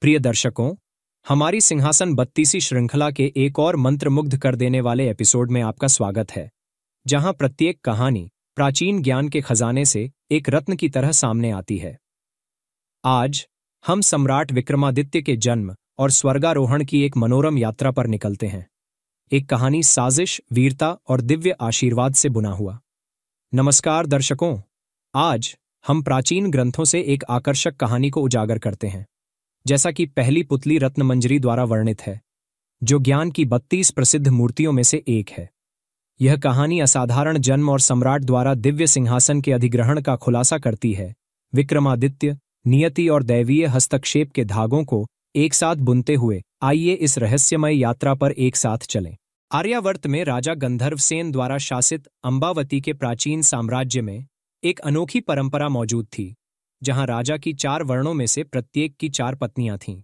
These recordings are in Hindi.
प्रिय दर्शकों, हमारी सिंहासन 32 श्रृंखला के एक और मंत्रमुग्ध कर देने वाले एपिसोड में आपका स्वागत है, जहां प्रत्येक कहानी प्राचीन ज्ञान के खजाने से एक रत्न की तरह सामने आती है। आज हम सम्राट विक्रमादित्य के जन्म और स्वर्गारोहण की एक मनोरम यात्रा पर निकलते हैं। एक कहानी साजिश, वीरता और दिव्य आशीर्वाद से बुना हुआ। नमस्कार दर्शकों, आज हम प्राचीन ग्रंथों से एक आकर्षक कहानी को उजागर करते हैं, जैसा कि पहली पुतली रत्नमंजरी द्वारा वर्णित है, जो ज्ञान की 32 प्रसिद्ध मूर्तियों में से एक है। यह कहानी असाधारण जन्म और सम्राट द्वारा दिव्य सिंहासन के अधिग्रहण का खुलासा करती है। विक्रमादित्य, नियति और दैवीय हस्तक्षेप के धागों को एक साथ बुनते हुए आइए इस रहस्यमय यात्रा पर एक साथ चलें। आर्यावर्त में राजा गंधर्वसेन द्वारा शासित अंबावती के प्राचीन साम्राज्य में एक अनोखी परंपरा मौजूद थी, जहां राजा की 4 वर्णों में से प्रत्येक की 4 पत्नियां थीं।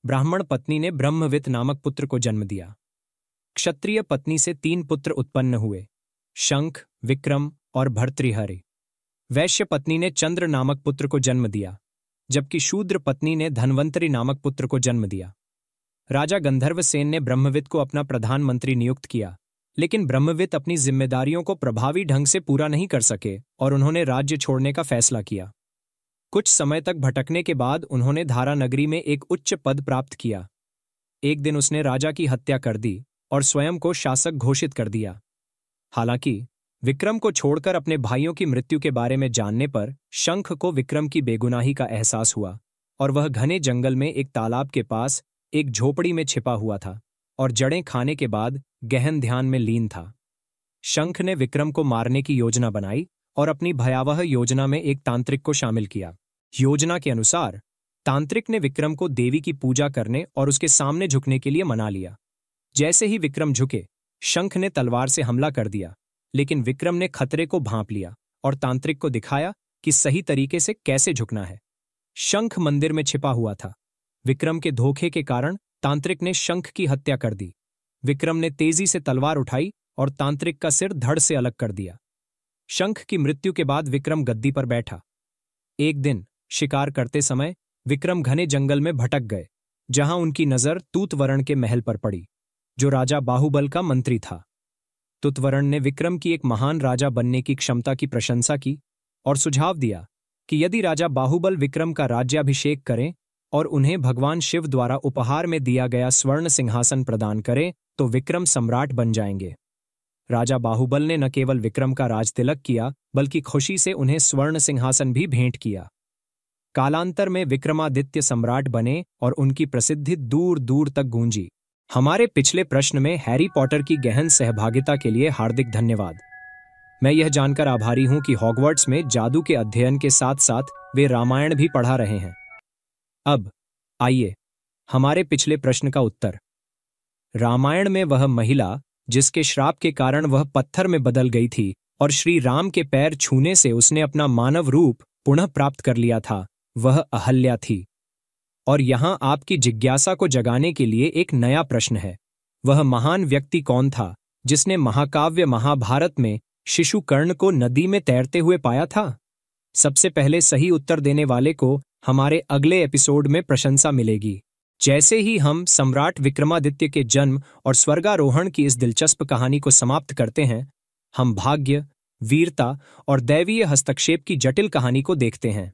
ब्राह्मण पत्नी ने ब्रह्मवित नामक पुत्र को जन्म दिया। क्षत्रिय पत्नी से 3 पुत्र उत्पन्न हुए, शंख, विक्रम और भर्तृहरि। वैश्य पत्नी ने चंद्र नामक पुत्र को जन्म दिया, जबकि शूद्र पत्नी ने धन्वंतरि नामक पुत्र को जन्म दिया। राजा गंधर्वसेन ने ब्रह्मवित को अपना प्रधानमंत्री नियुक्त किया, लेकिन ब्रह्मवित अपनी जिम्मेदारियों को प्रभावी ढंग से पूरा नहीं कर सके और उन्होंने राज्य छोड़ने का फैसला किया। कुछ समय तक भटकने के बाद उन्होंने धारा नगरी में एक उच्च पद प्राप्त किया। एक दिन उसने राजा की हत्या कर दी और स्वयं को शासक घोषित कर दिया। हालांकि विक्रम को छोड़कर अपने भाइयों की मृत्यु के बारे में जानने पर शंख को विक्रम की बेगुनाही का एहसास हुआ और वह घने जंगल में एक तालाब के पास एक झोपड़ी में छिपा हुआ था और जड़ें खाने के बाद गहन ध्यान में लीन था। शंख ने विक्रम को मारने की योजना बनाई और अपनी भयावह योजना में एक तांत्रिक को शामिल किया। योजना के अनुसार तांत्रिक ने विक्रम को देवी की पूजा करने और उसके सामने झुकने के लिए मना लिया। जैसे ही विक्रम झुके, शंख ने तलवार से हमला कर दिया, लेकिन विक्रम ने खतरे को भांप लिया और तांत्रिक को दिखाया कि सही तरीके से कैसे झुकना है। शंख मंदिर में छिपा हुआ था। विक्रम के धोखे के कारण तांत्रिक ने शंख की हत्या कर दी। विक्रम ने तेजी से तलवार उठाई और तांत्रिक का सिर धड़ से अलग कर दिया। शंख की मृत्यु के बाद विक्रम गद्दी पर बैठा। एक दिन शिकार करते समय विक्रम घने जंगल में भटक गए, जहां उनकी नजर तूतवर्ण के महल पर पड़ी, जो राजा बाहुबल का मंत्री था। तूतवर्ण ने विक्रम की एक महान राजा बनने की क्षमता की प्रशंसा की और सुझाव दिया कि यदि राजा बाहुबल विक्रम का राज्याभिषेक करें और उन्हें भगवान शिव द्वारा उपहार में दिया गया स्वर्ण सिंहासन प्रदान करें तो विक्रम सम्राट बन जाएंगे। राजा बाहुबल ने न केवल विक्रम का राजतिलक किया, बल्कि खुशी से उन्हें स्वर्ण सिंहासन भी भेंट किया। कालांतर में विक्रमादित्य सम्राट बने और उनकी प्रसिद्धि दूर दूर तक गूंजी। हमारे पिछले प्रश्न में हैरी पॉटर की गहन सहभागिता के लिए हार्दिक धन्यवाद। मैं यह जानकर आभारी हूं कि हॉगवर्ट्स में जादू के अध्ययन के साथ साथ वे रामायण भी पढ़ा रहे हैं। अब आइए हमारे पिछले प्रश्न का उत्तर। रामायण में वह महिला जिसके श्राप के कारण वह पत्थर में बदल गई थी और श्री राम के पैर छूने से उसने अपना मानव रूप पुनः प्राप्त कर लिया था, वह अहल्या थी। और यहां आपकी जिज्ञासा को जगाने के लिए एक नया प्रश्न है। वह महान व्यक्ति कौन था जिसने महाकाव्य महाभारत में शिशु कर्ण को नदी में तैरते हुए पाया था? सबसे पहले सही उत्तर देने वाले को हमारे अगले एपिसोड में प्रशंसा मिलेगी। जैसे ही हम सम्राट विक्रमादित्य के जन्म और स्वर्गारोहण की इस दिलचस्प कहानी को समाप्त करते हैं, हम भाग्य, वीरता और दैवीय हस्तक्षेप की जटिल कहानी को देखते हैं।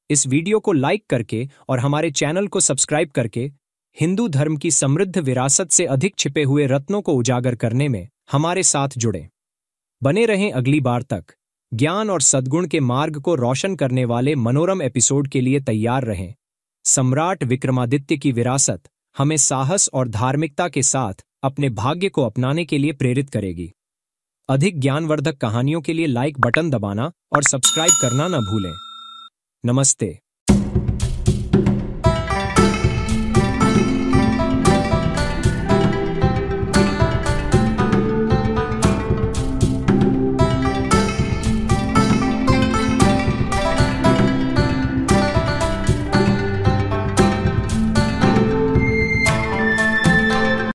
इस वीडियो को लाइक करके और हमारे चैनल को सब्सक्राइब करके हिंदू धर्म की समृद्ध विरासत से अधिक छिपे हुए रत्नों को उजागर करने में हमारे साथ जुड़ें। बने रहें अगली बार तक। ज्ञान और सद्गुण के मार्ग को रोशन करने वाले मनोरम एपिसोड के लिए तैयार रहें। सम्राट विक्रमादित्य की विरासत हमें साहस और धार्मिकता के साथ अपने भाग्य को अपनाने के लिए प्रेरित करेगी। अधिक ज्ञानवर्धक कहानियों के लिए लाइक बटन दबाना और सब्सक्राइब करना न भूलें। नमस्ते।